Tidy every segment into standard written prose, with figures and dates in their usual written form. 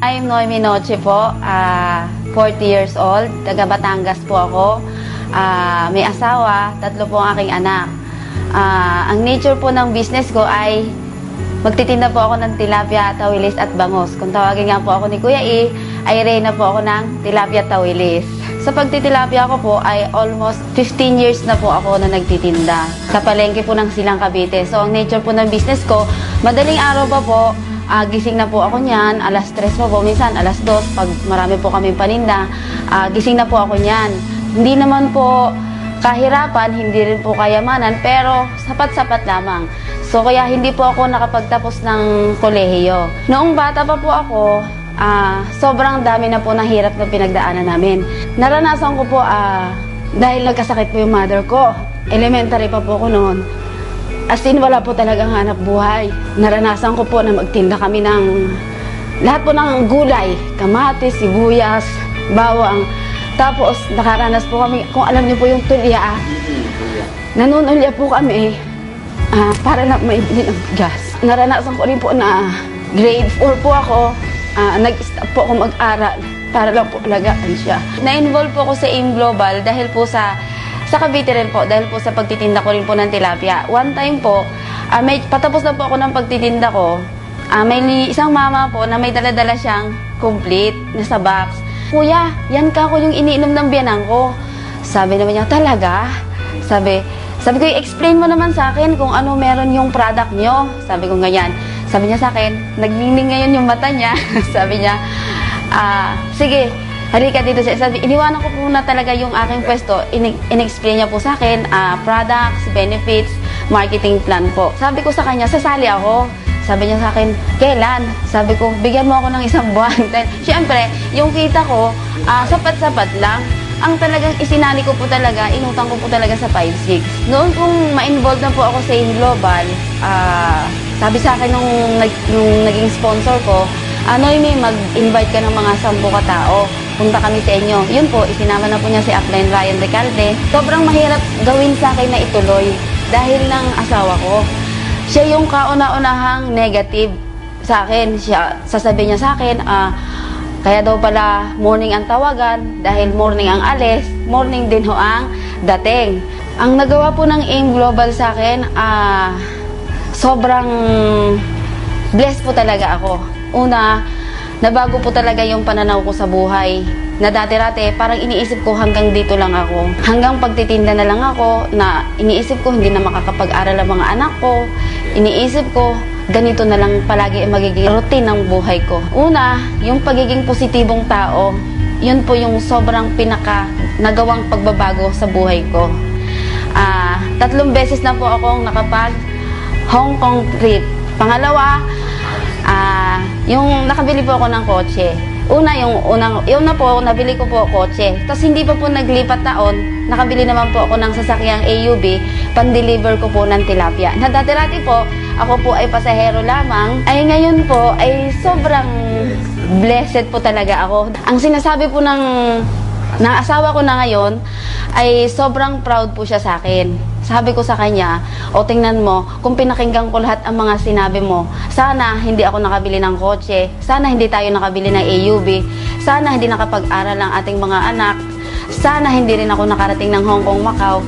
I'm Noemi Noche po, 40 years old, taga Batangas po ako. May asawa, 3 po ang aking anak. Ang nature po ng business ko ay magtitinda po ako ng tilapia, tawilis at bangos. Kung tawagin nga po ako ni Kuya E, ay reyna po ako ng tilapia tawilis. Sa pagtitilapia ko po ay almost 15 years na po ako na nagtitinda. Sa palengke po ng Silang Cavite. So ang nature po ng business ko, madaling araw pa po, gising na po ako niyan, alas 3 po, minsan alas 2, pag marami po kaming paninda, gising na po ako niyan. Hindi naman po kahirapan, hindi rin po kayamanan, pero sapat-sapat lamang. So kaya hindi po ako nakapagtapos ng kolehiyo. Noong bata pa po ako, sobrang dami na po ng hirap na pinagdaanan namin. Naranasan ko po, dahil nagkasakit po yung mother ko, elementary pa po ako noon. As in, wala po talagang hanap buhay. Naranasan ko po na magtinda kami ng lahat po ng gulay, kamatis, sibuyas, bawang. Tapos, nakaranas po kami, kung alam niyo po yung tulya, nanunulya po kami para lang maibili ng gas. Naranasan ko rin po na grade 4 po ako, nag-stop po ako mag-aral para lang po alagaan siya. Na-involve po ako sa AIM Global dahil po sa Cavite rin po, dahil po sa pagtitinda ko rin po ng tilapia. One time po, patapos na po ako ng pagtitinda ko, may isang mama po na may dala-dala siyang complete na sa box. Kuya, yan ka ko yung iniinom ng biyanang ko. Sabi naman niya, talaga? Sabi ko, i-explain mo naman sa akin kung ano meron yung product nyo. Sabi ko ganyan. Sabi niya sa akin, nagnining ngayon yung mata niya. Sabi niya, sige, halika dito. Sabi, iniwanan ko po na talaga yung aking pwesto. In-explain niya po sa akin, products, benefits, marketing plan po. Sabi ko sa kanya, sasali ako. Sabi niya sa akin, kailan? Sabi ko, bigyan mo ako ng 1 buwan. Siyempre, yung kita ko, sapat-sapat lang. Ang talagang isinali ko po talaga, inutang ko po talaga sa 5-6. Noon kung ma-involve na po ako sa AIM Global, sabi sa akin nung naging sponsor ko, Noemi, mag-invite ka ng mga 10 katao. Punta kami sa inyo. Yun po, isinama na po niya si Upline Ryan Recalde. Sobrang mahirap gawin sa akin na ituloy dahil ng asawa ko. Siya yung kauna-unahang negative sa akin. Sasabihin niya sa akin, kaya daw pala morning ang tawagan dahil morning ang alis, morning din ho ang dating. Ang nagawa po ng AIM Global sa akin, sobrang blessed po talaga ako. Una, nabago po talaga yung pananaw ko sa buhay. Na dati-dati, parang iniisip ko hanggang dito lang ako. Hanggang pagtitinda na lang ako, na iniisip ko hindi na makakapag-aral ang mga anak ko. Iniisip ko, ganito na lang palagi ang magiging routine ng buhay ko. Una, yung pagiging positibong tao, yun po yung sobrang nagawang pagbabago sa buhay ko. 3 beses na po akong nakapag Hong Kong trip. Pangalawa, yung nakabili po ako ng kotse. Una, yung nabili ko po kotse. Tapos hindi pa po naglipat taon, nakabili naman po ako ng sasakyang AUV, pan-deliver ko po ng tilapia. Na dati-dati po, ako po ay pasahero lamang, ay ngayon po ay sobrang blessed po talaga ako. Ang sinasabi po ng asawa ko na ngayon, ay sobrang proud po siya sa akin. Sabi ko sa kanya, tingnan mo, kung pinakinggan ko lahat ang mga sinabi mo, sana hindi ako nakabili ng kotse, sana hindi tayo nakabili ng AUV, sana hindi nakapag-aral ang ating mga anak, sana hindi rin ako nakarating ng Hong Kong, Macau,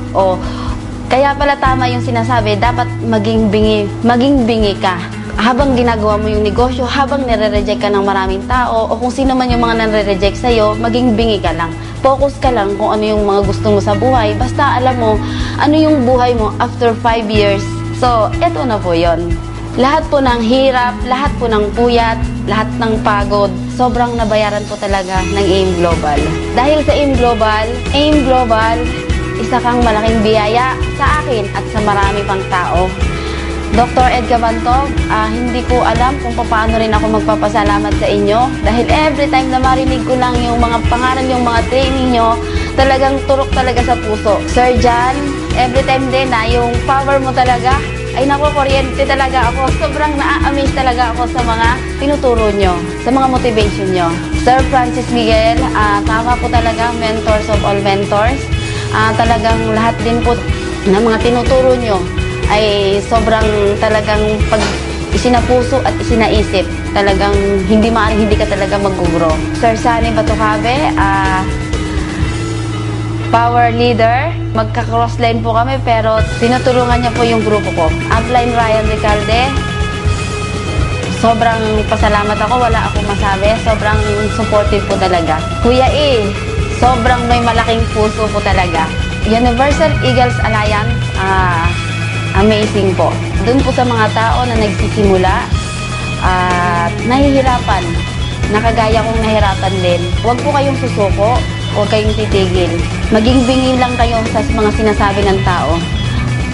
kaya pala tama yung sinasabi, dapat maging bingi ka. Habang ginagawa mo yung negosyo, habang nire-reject ka ng maraming tao, o kung sino man yung mga nare-reject sa'yo, maging bingi ka lang. Focus ka lang kung ano yung mga gusto mo sa buhay. Basta alam mo, ano yung buhay mo after 5 years. So, eto na po yon. Lahat po ng hirap, lahat po ng puyat, lahat ng pagod, sobrang nabayaran po talaga ng AIM Global. Dahil sa AIM Global, isa kang malaking biyaya sa akin at sa marami pang tao. Dr. Ed Cabantog, hindi ko alam kung paano rin ako magpapasalamat sa inyo dahil every time na marinig ko lang yung mga pangalan, yung mga training nyo, talagang turok talaga sa puso. Sir John, every time din na yung power mo talaga, ay naku, kuryente talaga ako. Sobrang na-amaze talaga ako sa mga tinuturo nyo, sa mga motivation nyo. Sir Francis Miguel, tama po talaga, mentors of all mentors. Talagang lahat din po ng mga tinuturo nyo ay sobrang talagang isinapuso at isinaisip, talagang hindi maaaring hindi ka talaga mag-grow. Sir Sunny Batucabe, power leader. Magka-crossline po kami pero tinutulungan niya po yung grupo ko. Upline Ryan Recalde, sobrang pasalamat ako, wala akong masabi. Sobrang supportive po talaga. Kuya E, sobrang may malaking puso po talaga. Universal Eagles Alliance, amazing po. Doon po sa mga tao na nagsisimula at nahihirapan, nakagaya kong nahirapan din. Huwag po kayong susuko, huwag kayong titigil. Maging bingin lang kayo sa mga sinasabi ng tao.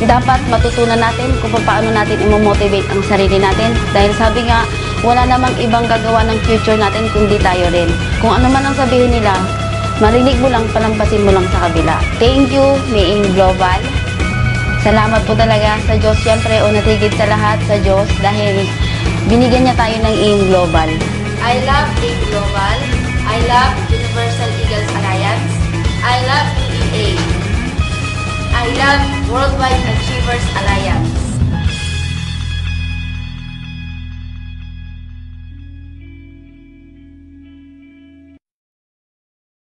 Dapat matutunan natin kung paano natin i-motivate ang sarili natin. Dahil sabi nga, wala namang ibang gagawa ng future natin kundi tayo rin. Kung ano man ang sabihin nila, marinig mo lang, palampasin mo lang sa kabila. Thank you, May Aim Global. Salamat po talaga sa Diyos. Siyempre, unat higit sa lahat sa Diyos dahil binigyan niya tayo ng Aim Global. I love Aim Global. I love Universal Eagles Alliance. I love UEA. I love Worldwide Achievers Alliance.